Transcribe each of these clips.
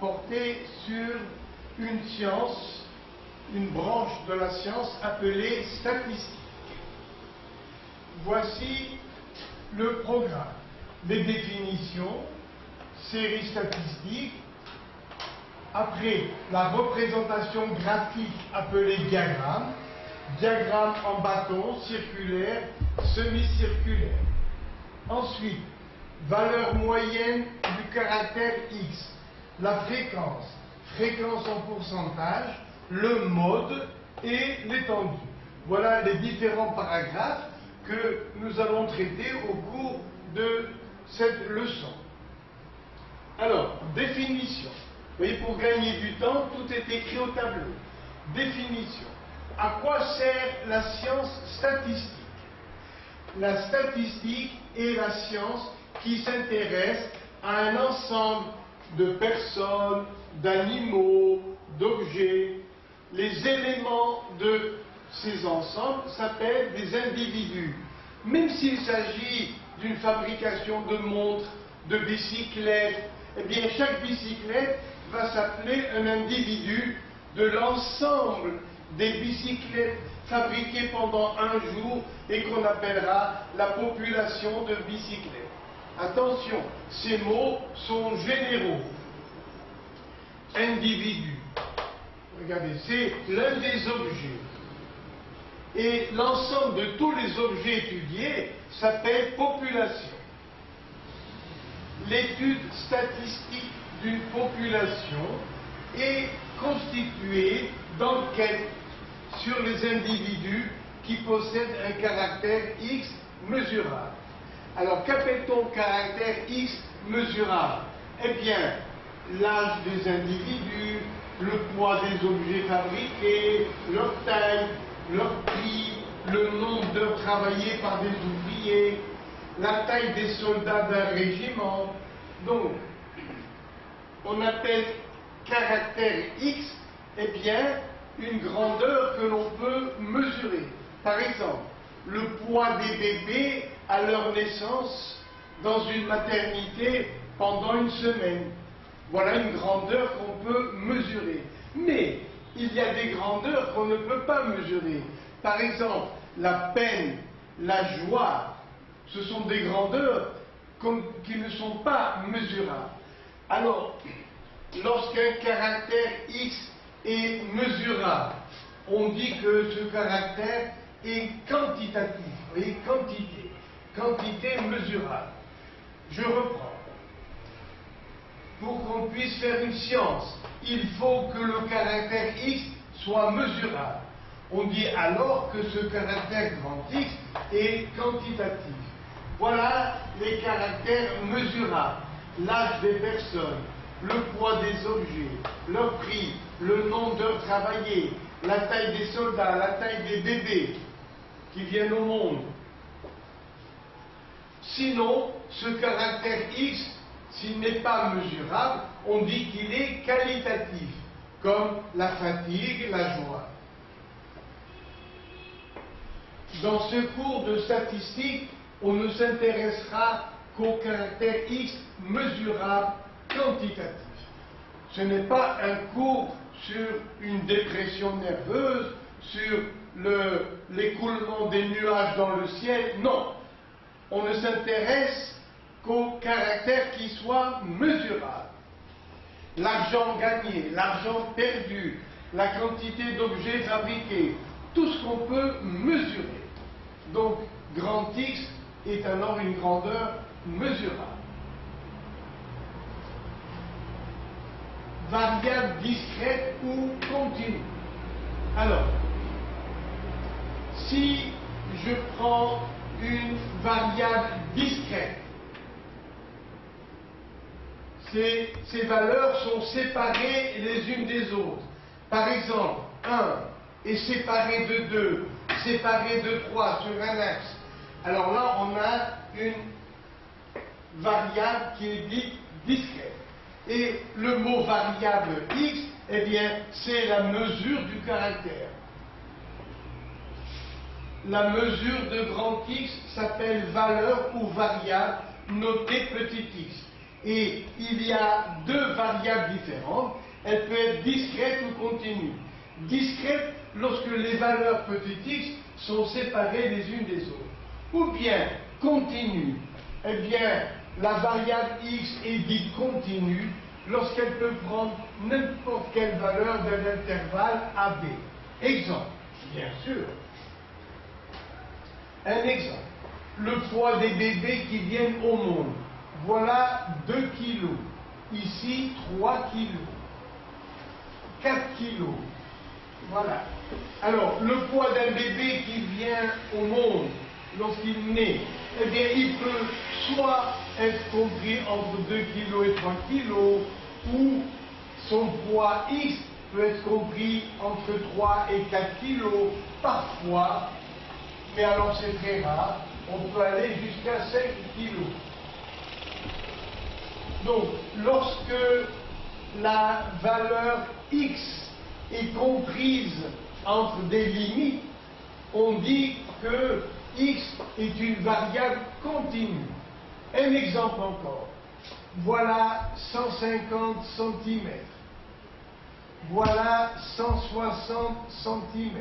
porter sur une science, une branche de la science appelée statistique. Voici le programme. Les définitions, série statistique, après la représentation graphique appelée diagramme, diagramme en bâton, circulaire, semi-circulaire. Ensuite, valeur moyenne du caractère X, la fréquence, fréquence en pourcentage, le mode et l'étendue. Voilà les différents paragraphes que nous allons traiter au cours de cette leçon. Alors, définition. Vous voyez, pour gagner du temps, tout est écrit au tableau. Définition. À quoi sert la science statistique? La statistique est la science qui s'intéresse à un ensemble de personnes, d'animaux, d'objets. Les éléments de ces ensembles s'appellent des individus. Même s'il s'agit d'une fabrication de montres, de bicyclettes, eh bien chaque bicyclette va s'appeler un individu de l'ensemble des bicyclettes fabriquées pendant un jour et qu'on appellera la population de bicyclettes. Attention, ces mots sont généraux. Individu. Regardez, c'est l'un des objets. Et l'ensemble de tous les objets étudiés s'appelle population. L'étude statistique d'une population est constituée d'enquêtes sur les individus qui possèdent un caractère X mesurable. Alors, qu'appelle-t-on caractère X mesurable? Eh bien, l'âge des individus, le poids des objets fabriqués, leur taille, leur prix, le nombre d'heures travaillées par des ouvriers, la taille des soldats d'un régiment. Donc, on appelle caractère X, eh bien, une grandeur que l'on peut mesurer. Par exemple, le poids des bébés à leur naissance dans une maternité pendant une semaine. Voilà une grandeur qu'on peut mesurer. Mais il y a des grandeurs qu'on ne peut pas mesurer. Par exemple, la peine, la joie, ce sont des grandeurs qui ne sont pas mesurables. Alors, lorsqu'un caractère X est mesurable, on dit que ce caractère est quantitatif, et quantité mesurable. Je reprends. Pour qu'on puisse faire une science, il faut que le caractère X soit mesurable. On dit alors que ce caractère grand X est quantitatif. Voilà les caractères mesurables. L'âge des personnes, le poids des objets, leur prix, le nombre d'heures travaillées, la taille des soldats, la taille des bébés qui viennent au monde. Sinon, ce caractère X, s'il n'est pas mesurable, on dit qu'il est qualitatif, comme la fatigue, la joie. Dans ce cours de statistique, on ne s'intéressera qu'au caractère X mesurable quantitatif. Ce n'est pas un cours sur une dépression nerveuse, sur l'écoulement des nuages dans le ciel, non. On ne s'intéresse qu'au caractère qui soit mesurable. L'argent gagné, l'argent perdu, la quantité d'objets fabriqués, tout ce qu'on peut mesurer. Donc, grand X est alors une grandeur mesurable. Variable discrète ou continue. Alors, si je prends une variable discrète, ces valeurs sont séparées les unes des autres. Par exemple, 1 est séparé de 2, séparé de 3 sur un axe. Alors là, on a une variable qui est dite discrète. Et le mot variable X, eh bien, c'est la mesure du caractère. La mesure de grand X s'appelle valeur ou variable notée petit x. et il y a deux variables différentes, elle peut être discrète ou continue. Discrète lorsque les valeurs petit x sont séparées les unes des autres. Ou bien continue, eh bien la variable x est dite continue lorsqu'elle peut prendre n'importe quelle valeur de l'intervalle AB. Exemple, bien sûr. Un exemple. Le poids des bébés qui viennent au monde. Voilà 2 kilos. Ici, 3 kilos. 4 kilos. Voilà. Alors, le poids d'un bébé qui vient au monde, lorsqu'il naît, eh bien, il peut soit être compris entre 2 kilos et 3 kilos, ou son poids X peut être compris entre 3 et 4 kilos, parfois, mais alors c'est très rare, on peut aller jusqu'à 5 kilos. Donc, lorsque la valeur X est comprise entre des limites, on dit que X est une variable continue. Un exemple encore. Voilà 150 cm. Voilà 160 cm.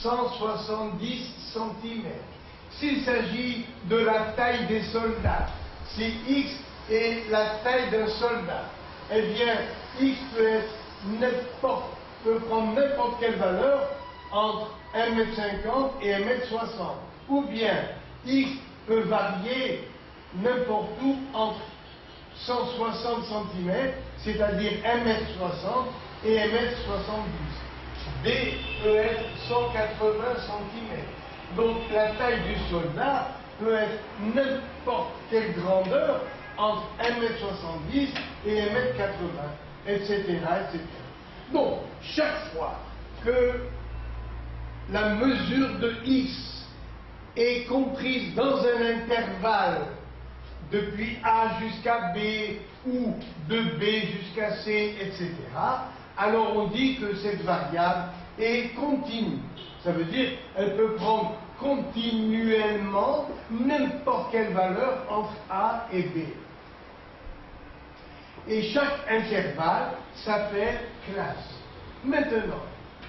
170 cm. S'il s'agit de la taille des soldats, si X est la taille d'un soldat, eh bien, X peut prendre n'importe quelle valeur entre 1,50 m et 1,60 m. Ou bien, X peut varier n'importe où entre 160 cm, c'est-à-dire 1,60 m et 1,70 m. B peut être 180 cm. Donc, la taille du soldat peut être n'importe quelle grandeur entre 1,70 m et 1,80 m, etc., etc. Donc, chaque fois que la mesure de X est comprise dans un intervalle depuis A jusqu'à B ou de B jusqu'à C, etc., alors on dit que cette variable est continue. Ça veut dire qu'elle peut prendre continuellement n'importe quelle valeur entre A et B. Et chaque intervalle s'appelle classe. Maintenant,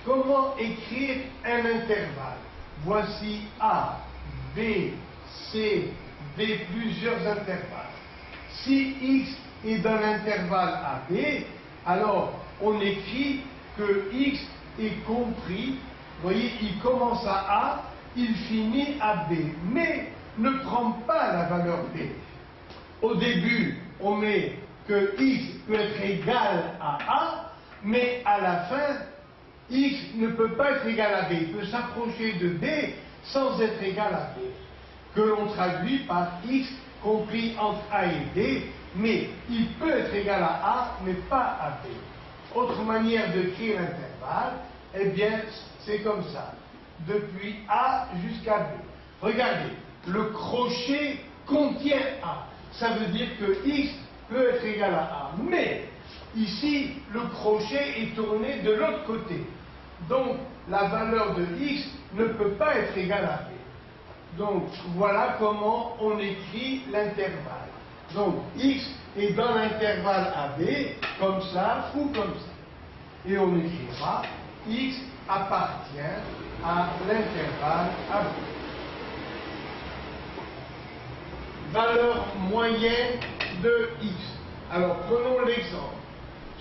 comment écrire un intervalle? Voici A, B, C, D, plusieurs intervalles. Si X est dans l'intervalle AB, alors on écrit que X est compris, vous voyez, il commence à A, il finit à B, mais ne prend pas la valeur B. Au début, on met que X peut être égal à A, mais à la fin, X ne peut pas être égal à B. Il peut s'approcher de B sans être égal à B, que l'on traduit par X compris entre A et B, mais il peut être égal à A, mais pas à B. Autre manière d'écrire l'intervalle, eh bien, c'est comme ça, depuis A jusqu'à B. Regardez, le crochet contient A. Ça veut dire que X peut être égal à A. Mais, ici, le crochet est tourné de l'autre côté. Donc, la valeur de X ne peut pas être égale à B. Donc, voilà comment on écrit l'intervalle. Donc, X est dans l'intervalle AB, comme ça ou comme ça. Et on écrira X appartient à l'intervalle AB. Valeur moyenne de X. Alors, prenons l'exemple.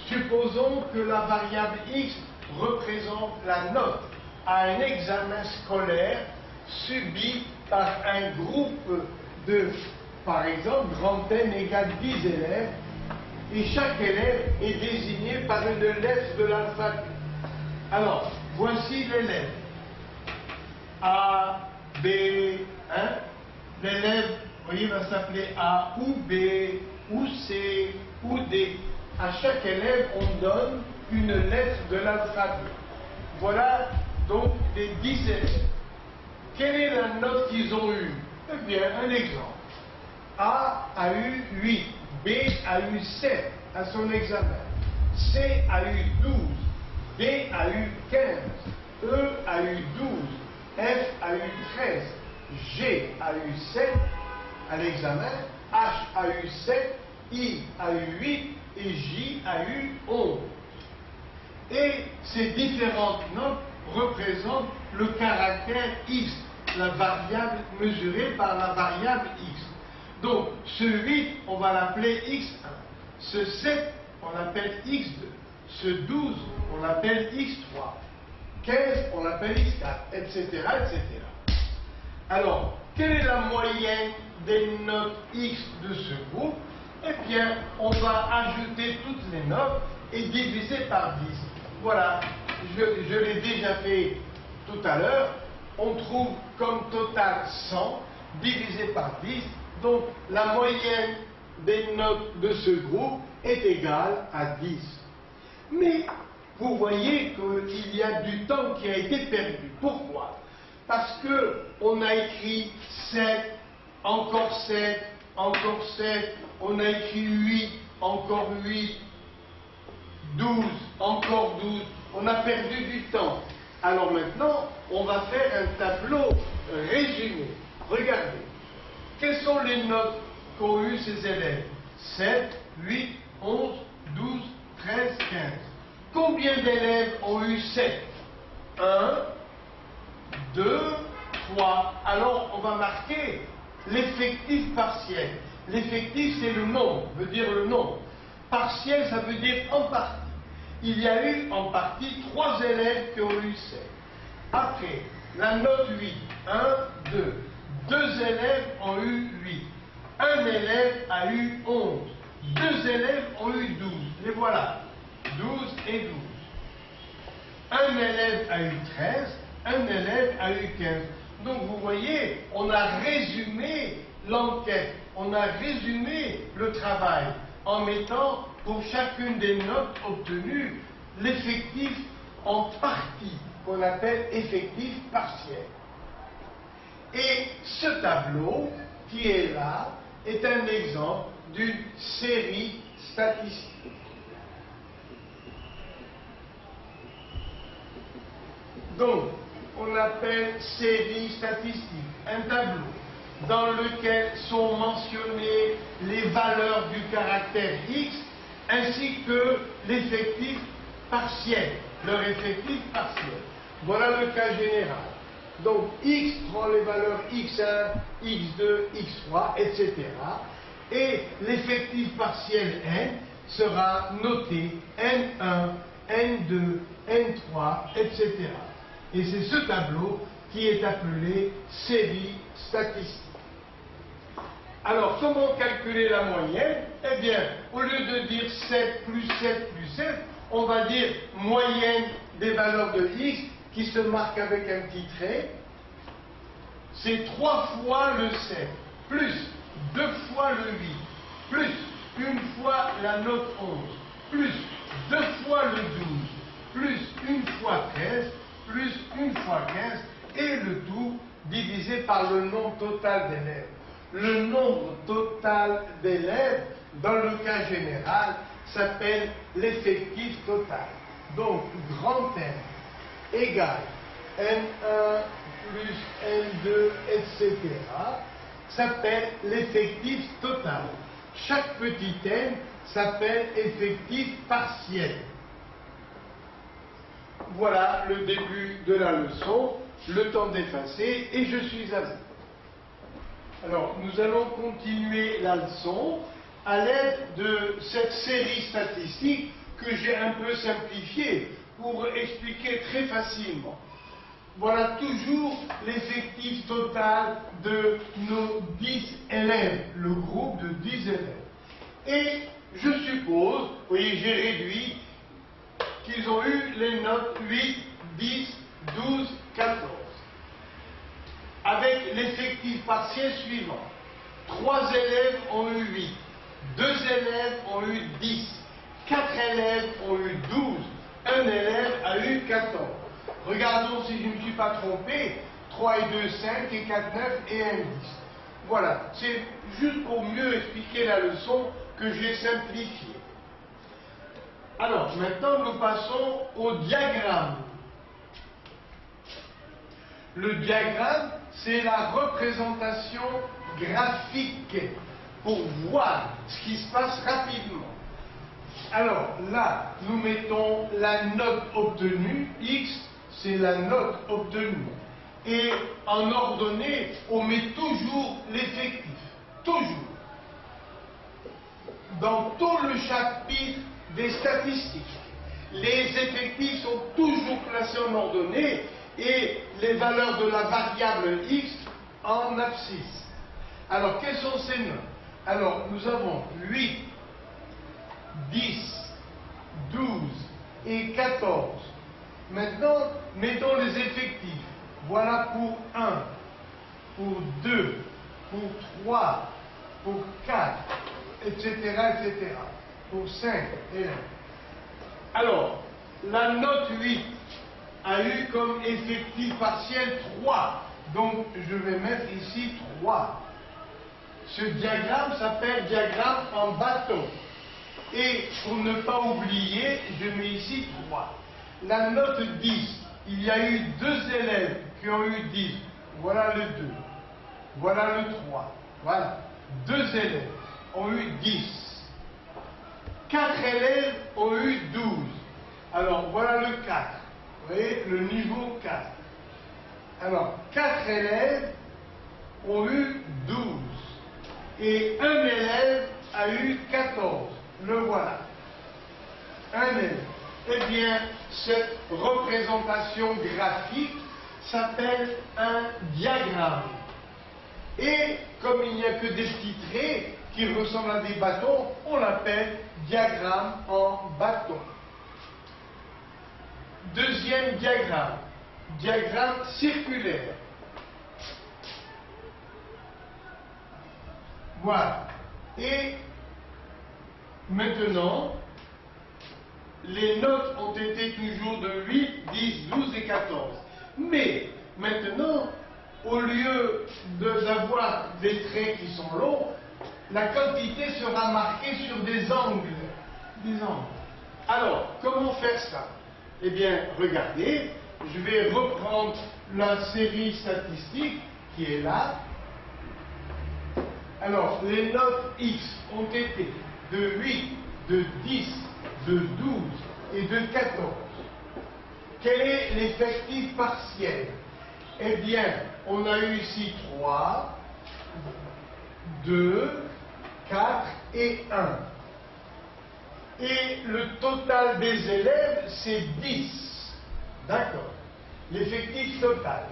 Supposons que la variable X représente la note à un examen scolaire subi par un groupe de, par exemple, grand N égale 10 élèves, et chaque élève est désigné par une lettre de l'alphabet. Alors, voici l'élève. A, B, 1. L'élève, vous voyez, va s'appeler A ou B, ou C, ou D. À chaque élève, on donne une lettre de l'alphabet. Voilà donc les 10 élèves. Quelle est la note qu'ils ont eue? Eh bien, un exemple. A a eu 8, B a eu 7 à son examen, C a eu 12, D a eu 15, E a eu 12, F a eu 13, G a eu 7 à l'examen, H a eu 7, I a eu 8 et J a eu 11. Et ces différentes notes représentent le caractère X, la variable mesurée par la variable X. Donc, ce 8, on va l'appeler X1. Ce 7, on l'appelle X2. Ce 12, on l'appelle X3. 15, on l'appelle X4, etc., etc. Alors, quelle est la moyenne des notes X de ce groupe? Eh bien, on va ajouter toutes les notes et diviser par 10. Voilà, je l'ai déjà fait tout à l'heure. On trouve comme total 100 divisé par 10. Donc, la moyenne des notes de ce groupe est égale à 10. Mais, vous voyez qu'il y a du temps qui a été perdu. Pourquoi? Parce qu'on a écrit 7, encore 7, encore 7, on a écrit 8, encore 8, 12, encore 12, on a perdu du temps. Alors maintenant, on va faire un tableau résumé. Regardez, quelles sont les notes qu'ont eu ces élèves? 7, 8, 11, 12, 13, 15. Combien d'élèves ont eu 7? 1, 2, 3. Alors, on va marquer l'effectif partiel. L'effectif, c'est le nombre, veut dire le nombre. Partiel, ça veut dire en partie. Il y a eu en partie 3 élèves qui ont eu 7. Après, la note 8. 1, 2. 2 élèves ont eu 8. Un élève a eu 11. 2 élèves ont eu 12. Les voilà. 12 et 12. Un élève a eu 13. Un élève a eu 15. Donc vous voyez, on a résumé l'enquête, on a résumé le travail en mettant pour chacune des notes obtenues l'effectif en partie, qu'on appelle effectif partiel. Et ce tableau qui est là est un exemple d'une série statistique. Donc, on appelle série statistique un tableau dans lequel sont mentionnées les valeurs du caractère X ainsi que l'effectif partiel, leur effectif partiel. Voilà le cas général. Donc X prend les valeurs X1, X2, X3, etc. Et l'effectif partiel N sera noté N1, N2, N3, etc. Et c'est ce tableau qui est appelé série statistique. Alors, comment calculer la moyenne? Eh bien, au lieu de dire 7 plus 7 plus 7, on va dire moyenne des valeurs de X qui se marque avec un petit trait. C'est 3 fois le 7, plus 2 fois le 8, plus une fois la note 11, plus 2 fois le 12, plus une fois 13, plus une fois 15, et le tout divisé par le nombre total d'élèves. Le nombre total d'élèves, dans le cas général, s'appelle l'effectif total. Donc, grand N égale N1 plus N2, etc., s'appelle l'effectif total. Chaque petit n s'appelle effectif partiel. Voilà le début de la leçon, le temps d'effacer, et je suis à vous. Alors, nous allons continuer la leçon à l'aide de cette série statistique que j'ai un peu simplifiée pour expliquer très facilement. Voilà toujours l'effectif total de nos 10 élèves, le groupe de 10 élèves. Et je suppose, vous voyez, j'ai réduit, qu'ils ont eu les notes 8, 10, 12, 14. Avec l'effectif partiel suivant. 3 élèves ont eu 8, 2 élèves ont eu 10, 4 élèves ont eu 12, 1 élève a eu 14. Regardons si je ne me suis pas trompé, 3 et 2, 5, et 4, 9, et 1, 10. Voilà, c'est juste pour mieux expliquer la leçon que j'ai simplifiée. Alors, maintenant, nous passons au diagramme. Le diagramme, c'est la représentation graphique. pour voir ce qui se passe rapidement. Alors là, nous mettons la note obtenue, X, c'est la note obtenue. Et en ordonnée, on met toujours l'effectif, toujours. Dans tout le chapitre des statistiques, les effectifs sont toujours classés en ordonnée et les valeurs de la variable X en abscisse. Alors, quelles sont ces notes? Alors, nous avons 8, 10, 12 et 14. Maintenant, mettons les effectifs. Voilà pour 1, pour 2, pour 3, pour 4, etc., etc. Pour 5 et 1. Alors, la note 8 a eu comme effectif partiel 3. Donc, je vais mettre ici 3. Ce diagramme s'appelle diagramme en bâton. Et pour ne pas oublier, je mets ici 3. La note 10, il y a eu 2 élèves qui ont eu 10. Voilà le 2. Voilà le 3. Voilà. 2 élèves ont eu 10. 4 élèves ont eu 12. Alors, voilà le 4. Vous voyez, le niveau 4. Alors, 4 élèves ont eu 12. Et un élève a eu 14. Le voilà. Un élève. Eh bien, cette représentation graphique s'appelle un diagramme. Et comme il n'y a que des petits traits qui ressemblent à des bâtons, on l'appelle diagramme en bâton. Deuxième diagramme, diagramme circulaire. Voilà. Et maintenant, les notes ont été toujours de 8, 10, 12 et 14. Mais maintenant, au lieu d'avoir des traits qui sont longs, la quantité sera marquée sur des angles. Alors, comment faire ça? Eh bien, regardez, je vais reprendre la série statistique qui est là. Alors, les notes X ont été de 8, de 10, de 12 et de 14. Quel est l'effectif partiel? Eh bien, on a eu ici 3, 2, 4 et 1. Et le total des élèves, c'est 10. D'accord. L'effectif total,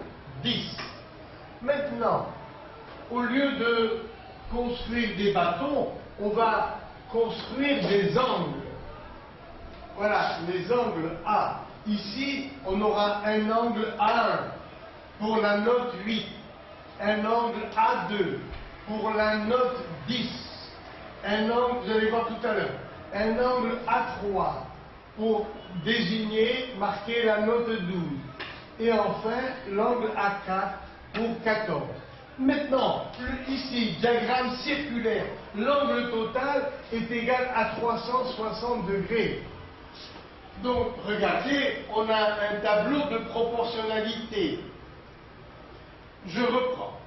10. Maintenant, au lieu de construire des bâtons, on va construire des angles. Voilà, les angles A. Ici, on aura un angle A1 pour la note 8, un angle A2 pour la note 10, un angle, vous allez voir tout à l'heure, un angle A3 pour désigner, marquer la note 12, et enfin l'angle A4 pour 14. Maintenant, ici, diagramme circulaire, l'angle total est égal à 360 degrés. Donc, regardez, on a un tableau de proportionnalité. Je reprends.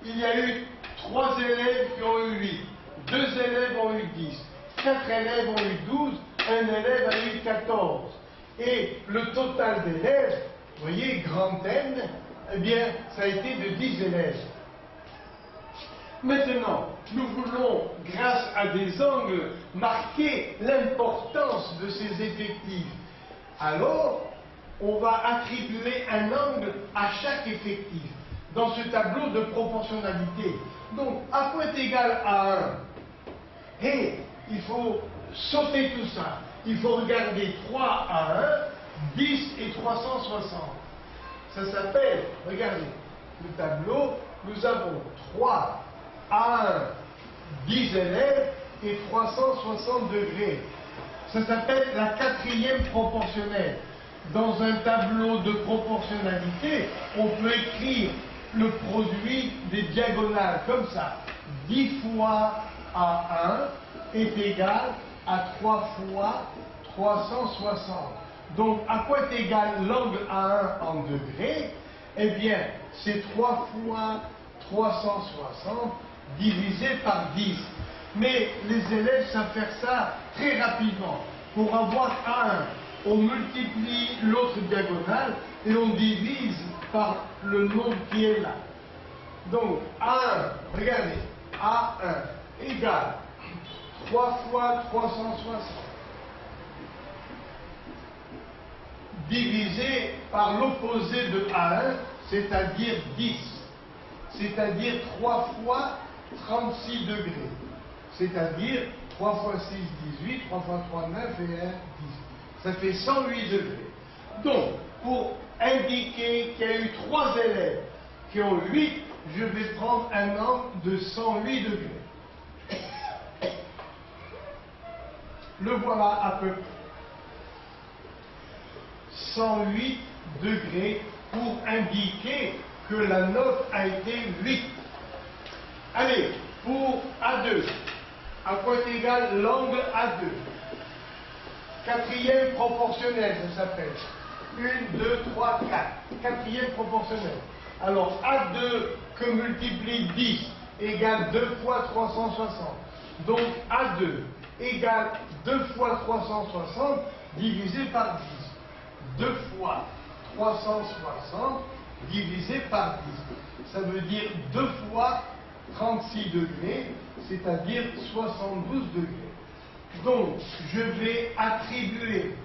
Il y a eu 3 élèves qui ont eu 8, 2 élèves ont eu 10, 4 élèves ont eu 12, un élève a eu 14. Et le total d'élèves, vous voyez, grand N, eh bien, ça a été de 10 élèves. Maintenant, nous voulons, grâce à des angles, marquer l'importance de ces effectifs. Alors, on va attribuer un angle à chaque effectif dans ce tableau de proportionnalité. Donc, à point égal à 1. Et il faut sauter tout ça. Il faut regarder 3 à 1, 10 et 360. Ça s'appelle, regardez, le tableau, nous avons 3 à 1, 10 élèves et 360 degrés. Ça s'appelle la quatrième proportionnelle. Dans un tableau de proportionnalité, on peut écrire le produit des diagonales comme ça. 10 fois A1 est égal à 3 fois 360. Donc, à quoi est égal l'angle A1 en degrés? Eh bien, c'est 3 fois 360 divisé par 10. Mais les élèves savent faire ça très rapidement. Pour avoir A1, on multiplie l'autre diagonale et on divise par le nombre qui est là. Donc A1, regardez, A1 égale 3 fois 360 divisé par l'opposé de A1, c'est-à-dire 10, c'est-à-dire 3 fois 36 degrés, c'est-à-dire 3 fois 6, 18, 3 fois 3, 9 et 1, 10. Ça fait 108 degrés. Donc, pour indiquer qu'il y a eu 3 élèves qui ont 8, je vais prendre un angle de 108 degrés. Le voilà à peu près. 108 degrés pour indiquer que la note a été 8. Allez, pour A2, à quoi est égal l'angle A2? Quatrième proportionnel, ça s'appelle. 1, 2, 3, 4. Quatrième proportionnel. Alors, A2 que multiplie 10 égale 2 fois 360. Donc, A2 égale 2 fois 360 divisé par 10. 2 fois 360 divisé par 10. Ça veut dire 2 fois 36 degrés, c'est-à-dire 72 degrés. Donc, je vais attribuer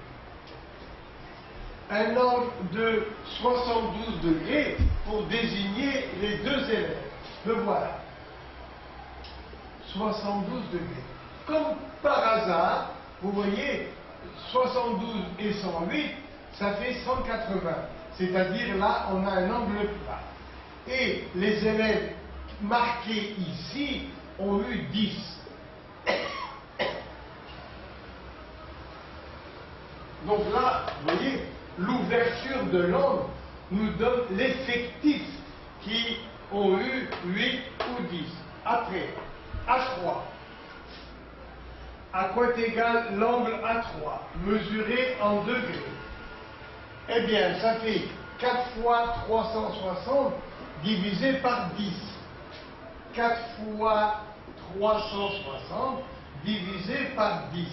un angle de 72 degrés pour désigner les 2 élèves. Le voilà. 72 degrés. Comme par hasard, vous voyez, 72 et 108, ça fait 180. C'est-à-dire là, on a un angle plat. Et les élèves marqués ici ont eu 10. Donc là, vous voyez, l'ouverture de l'angle nous donne l'effectif qui ont eu 8 ou 10. Après, A3. À quoi est égal l'angle A3 mesuré en degrés? Eh bien, ça fait 4 fois 360 divisé par 10. 4 fois 360 divisé par 10.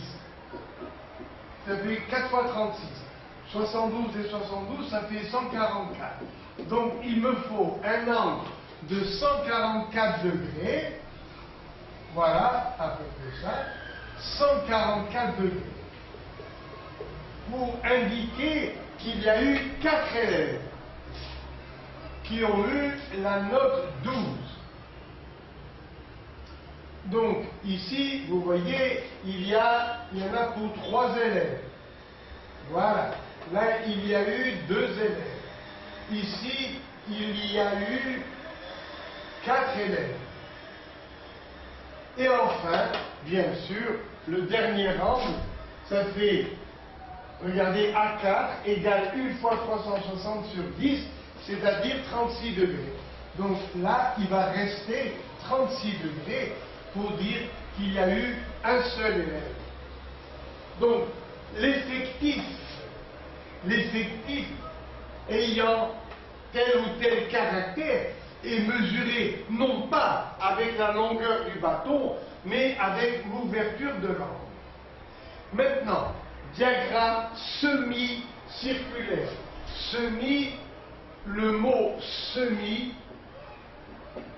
Ça fait 4 fois 36. 72 et 72, ça fait 144. Donc, il me faut un angle de 144 degrés. Voilà, à peu près ça. 144 degrés. Pour indiquer qu'il y a eu 4 élèves qui ont eu la note 12. Donc, ici, vous voyez, il y en a pour 3 élèves. Voilà. Là, il y a eu 2 élèves. Ici, il y a eu 4 élèves. Et enfin, bien sûr, le dernier angle, ça fait, regardez, A4 égale 1 fois 360 sur 10, c'est-à-dire 36 degrés. Donc là, il va rester 36 degrés pour dire qu'il y a eu un seul élève. Donc, l'effectif ayant tel ou tel caractère est mesuré non pas avec la longueur du bâton, mais avec l'ouverture de l'angle. Maintenant, diagramme semi-circulaire. Le mot semi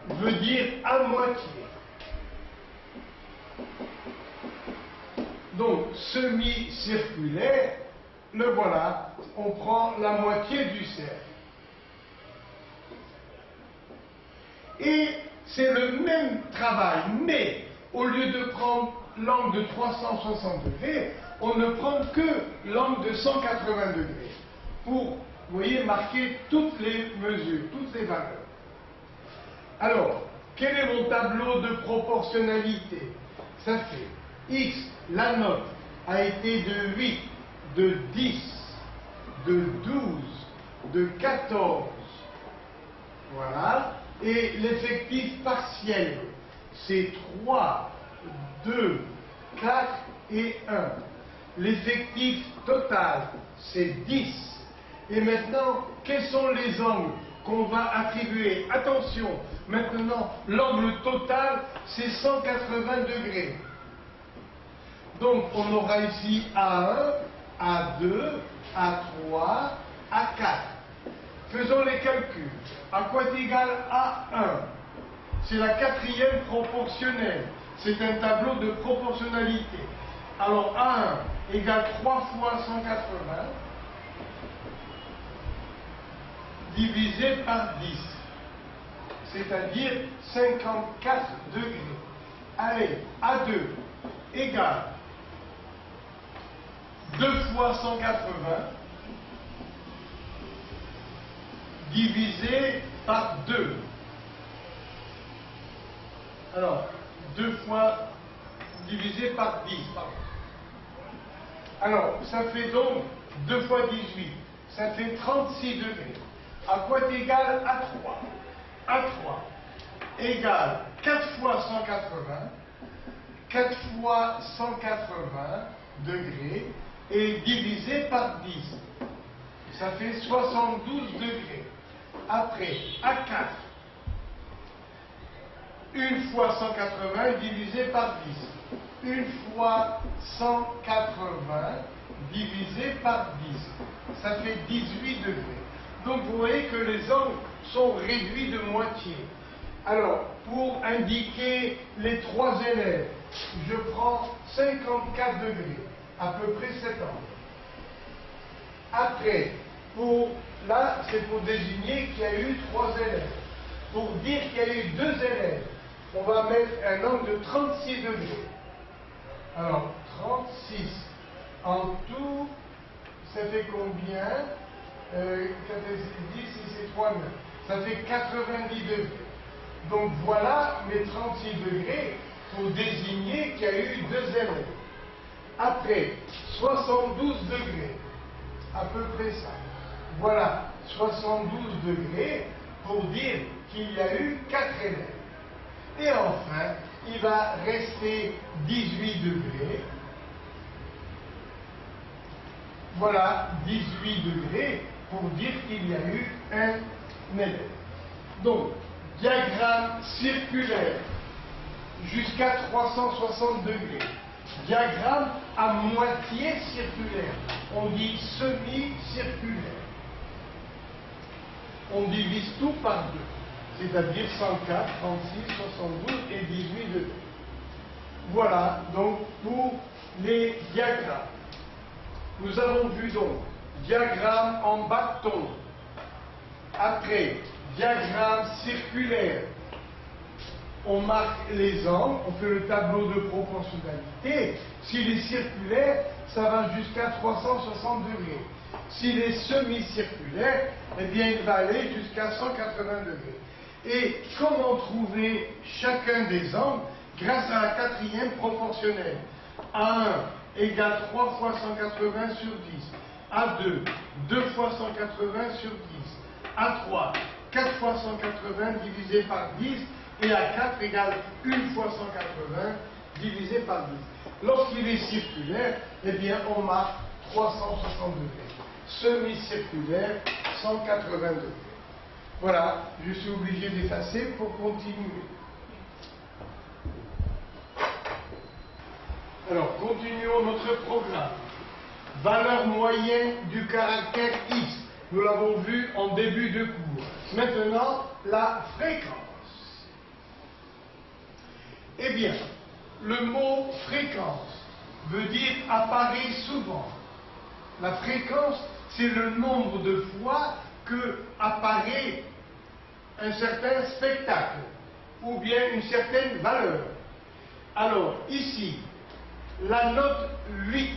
veut dire à moitié. Donc, semi-circulaire, le voilà, on prend la moitié du cercle. Et c'est le même travail, mais au lieu de prendre l'angle de 360 degrés, on ne prend que l'angle de 180 degrés pour, vous voyez, marquer toutes les mesures, toutes les valeurs. Alors, quel est mon tableau de proportionnalité? Ça fait X, la note, a été de 8, de 10, de 12, de 14. Voilà. Et l'effectif partiel, c'est 3, 2, 4 et 1. L'effectif total, c'est 10. Et maintenant, quels sont les angles qu'on va attribuer. Attention, maintenant, l'angle total, c'est 180 degrés. Donc, on aura ici A1, A2, A3, A4. Faisons les calculs. À quoi est égal A1? C'est la quatrième proportionnelle. C'est un tableau de proportionnalité. Alors, A1 égale 3 fois 180 divisé par 10. C'est-à-dire 54 degrés. Allez, A2 égale 2 fois 180 divisé par 2. Alors, 2 fois divisé par 10, pardon. Alors, ça fait donc 2 fois 18, ça fait 36 degrés. À quoi est égal A3? A3 égale 4 fois 180, 4 fois 180 degrés, et divisé par 10. Ça fait 72 degrés. Après, A4, 1 fois 180 divisé par 10. 1 fois 180 divisé par 10. Ça fait 18 degrés. Donc vous voyez que les angles sont réduits de moitié. Alors, pour indiquer les trois élèves, je prends 54 degrés, à peu près cet angle. Après, là, c'est pour désigner qu'il y a eu 3 élèves. Pour dire qu'il y a eu 2 élèves, on va mettre un angle de 36 degrés. Alors, 36. En tout, ça fait combien 10, 6 et 3, 9. Ça fait 90 degrés. Donc voilà mes 36 degrés pour désigner qu'il y a eu 2 élèves. Après, 72 degrés. À peu près ça. Voilà, 72 degrés pour dire qu'il y a eu 4 élèves. Et enfin, il va rester 18 degrés. Voilà, 18 degrés pour dire qu'il y a eu un élève. Donc, diagramme circulaire jusqu'à 360 degrés. Diagramme à moitié circulaire. On dit semi-circulaire. On divise tout par 2. C'est-à-dire 104, 36, 72 et 18 degrés. Voilà donc pour les diagrammes. Nous avons vu donc diagramme en bâton. Après, diagramme circulaire. On marque les angles, on fait le tableau de proportionnalité. S'il est circulaire, ça va jusqu'à 360 degrés. S'il est semi-circulaire, eh bien il va aller jusqu'à 180 degrés. Et comment trouver chacun des angles? Grâce à la quatrième proportionnelle. A1 égale 3 fois 180 sur 10. A2, 2 fois 180 sur 10. A3, 4 fois 180 divisé par 10. Et A4 égale 1 fois 180 divisé par 10. Lorsqu'il est circulaire, eh bien on marque 360 degrés. Semi-circulaire, 180 degrés. Voilà, je suis obligé d'effacer pour continuer. Alors, continuons notre programme. Valeur moyenne du caractère X. Nous l'avons vu en début de cours. Maintenant, la fréquence. Eh bien, le mot fréquence veut dire apparaît souvent. La fréquence, c'est le nombre de fois que apparaît un certain spectacle ou bien une certaine valeur. Alors, ici, la note 8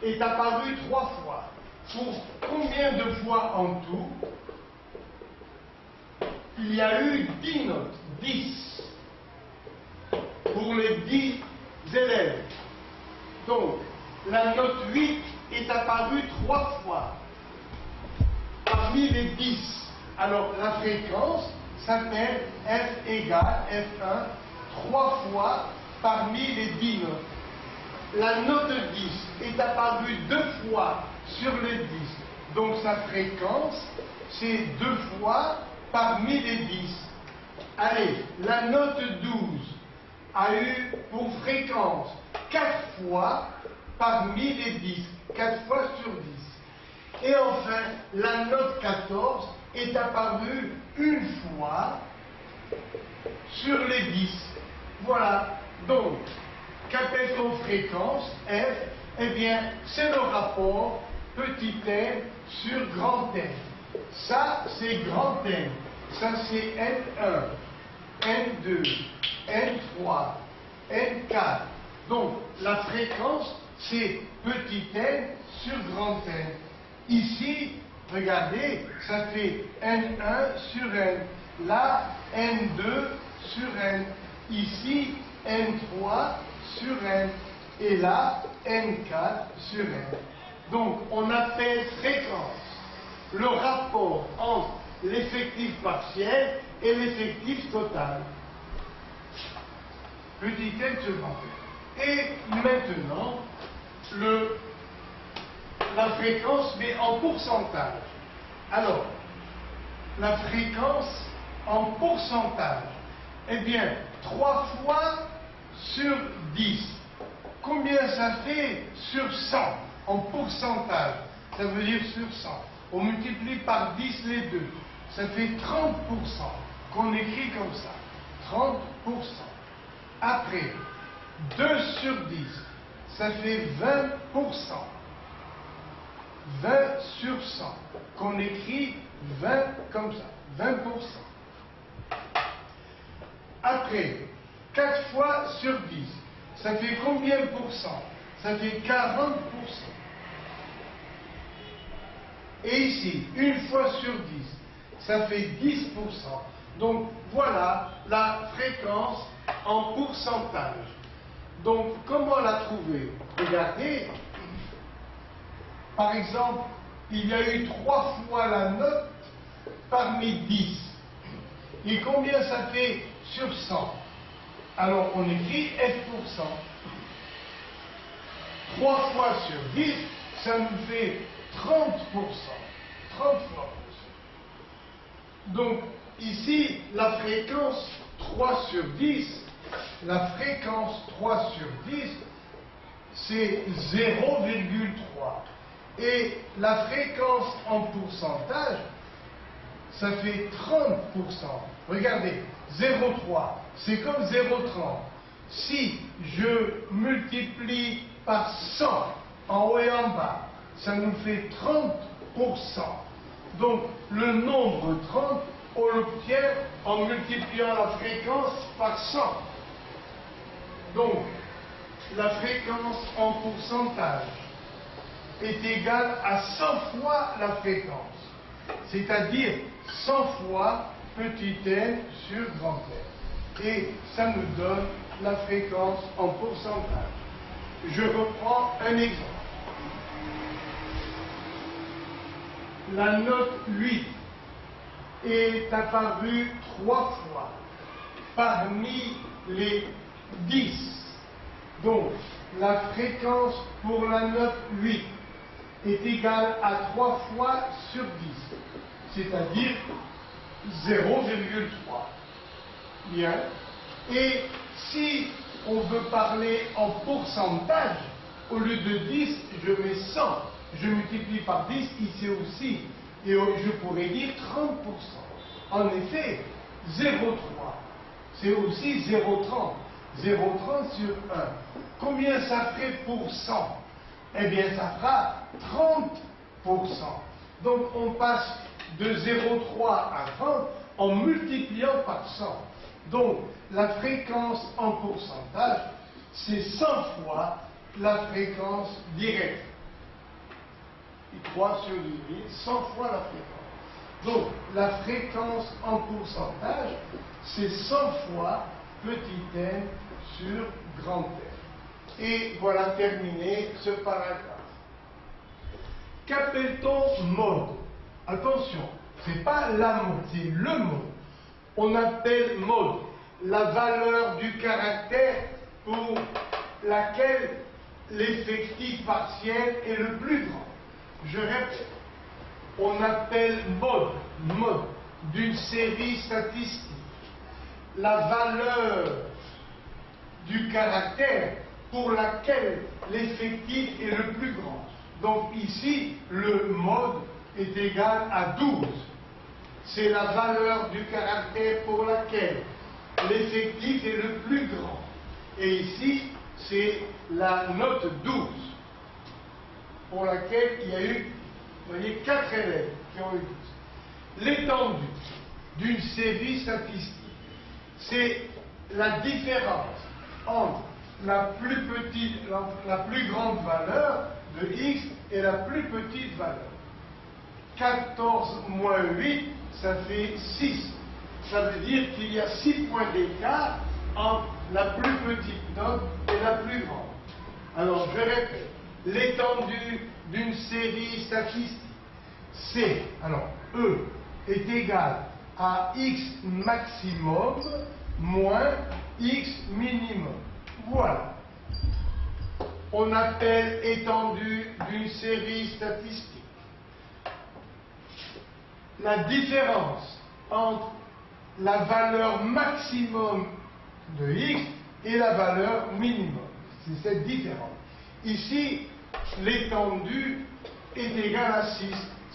est apparue 3 fois. Pour combien de fois en tout? Il y a eu 10 notes, 10. Pour les 10 élèves. Donc, la note 8 est apparue 3 fois parmi les 10. Alors, la fréquence s'appelle F égale F1 3 fois parmi les 10 notes. La note 10 est apparue 2 fois sur les 10. Donc sa fréquence, c'est 2 fois par 1010. Allez, la note 12 a eu pour fréquence 4 fois par 1010, 4 fois sur 10. Et enfin, la note 14 est apparue une fois sur les 10. Voilà. Donc, qu'appelle-t-on fréquence F? Eh bien, c'est le rapport petit n sur grand N. Ça, c'est grand N. Ça, c'est N1, N2, N3, N4. Donc, la fréquence, c'est petit n sur grand N. Ici, regardez, ça fait N1 sur N. Là, N2 sur N. Ici, N3 sur N. Et là, N4 sur N. Donc, on appelle fréquence le rapport entre l'effectif partiel et l'effectif total. Petit n sur grand N. Et maintenant, la fréquence, mais en pourcentage. Alors, la fréquence en pourcentage, eh bien, 3 fois sur 10. Combien ça fait sur 100 en pourcentage? Ça veut dire sur 100. On multiplie par 10 les deux. Ça fait 30% qu'on écrit comme ça. 30%. Après, 2 sur 10, ça fait 20%. 20 sur 100, qu'on écrit 20 comme ça. 20%. Après, 4 fois sur 10, ça fait combien de pourcents? Ça fait 40%. Et ici, une fois sur 10, ça fait 10%. Donc voilà la fréquence en pourcentage. Donc comment la trouver? Regardez, par exemple, il y a eu 3 fois la note parmi 10. Et combien ça fait sur 100? Alors on écrit F%. 3 fois sur 10, ça nous fait 30%. 30 fois. Donc ici, la fréquence 3 sur 10, la fréquence 3 sur 10, c'est 0,3. Et la fréquence en pourcentage, ça fait 30%. Regardez, 0,3, c'est comme 0,30. Si je multiplie par 100 en haut et en bas, ça nous fait 30%. Donc, le nombre 30, on l'obtient en multipliant la fréquence par 100. Donc, la fréquence en pourcentage est égale à 100 fois la fréquence, c'est-à-dire 100 fois petit n sur grand N. Et ça nous donne la fréquence en pourcentage. Je reprends un exemple. La note 8 est apparue 3 fois parmi les 10. Donc, la fréquence pour la note 8 est égale à 3 fois sur 10, c'est-à-dire 0,3. Bien. Et si on veut parler en pourcentage, au lieu de 10, je mets 100. Je multiplie par 10 ici aussi. Et je pourrais dire 30%. En effet, 0,3, c'est aussi 0,30. 0,30 sur 1. Combien ça fait pour 100? Eh bien, ça fera 30%. Donc, on passe de 0,3 à 30 en multipliant par 100. Donc, la fréquence en pourcentage, c'est 100 fois la fréquence directe. 3 sur 10, 100 fois la fréquence. Donc, la fréquence en pourcentage, c'est 100 fois petit n sur grand N. Et voilà terminé ce paragraphe. Qu'appelle-t-on mode? Attention, ce n'est pas la mode, c'est le mode. On appelle mode la valeur du caractère pour laquelle l'effectif partiel est le plus grand. Je répète, on appelle mode d'une série statistique la valeur du caractère pour laquelle l'effectif est le plus grand. Donc ici, le mode est égal à 12. C'est la valeur du caractère pour laquelle l'effectif est le plus grand. Et ici, c'est la note 12, pour laquelle il y a eu, vous voyez, 4 élèves qui ont eu 12. L'étendue d'une série statistique, c'est la différence entre la plus grande valeur de x et la plus petite valeur. 14 moins 8, ça fait 6. Ça veut dire qu'il y a 6 points d'écart entre la plus petite note et la plus grande. Alors, je répète, l'étendue d'une série statistique, C, alors E, est égal à x maximum moins x minimum. Voilà. On appelle étendue d'une série statistique la différence entre la valeur maximum de x et la valeur minimum. C'est cette différence. Ici, l'étendue est égale à 6.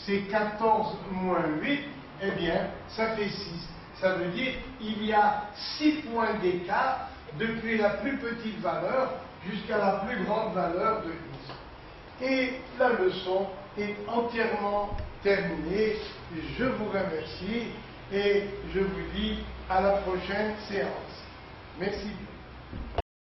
C'est 14 moins 8, eh bien, ça fait 6. Ça veut dire qu'il y a 6 points d'écart depuis la plus petite valeur jusqu'à la plus grande valeur de x. Et la leçon est entièrement terminée. Je vous remercie et je vous dis à la prochaine séance. Merci.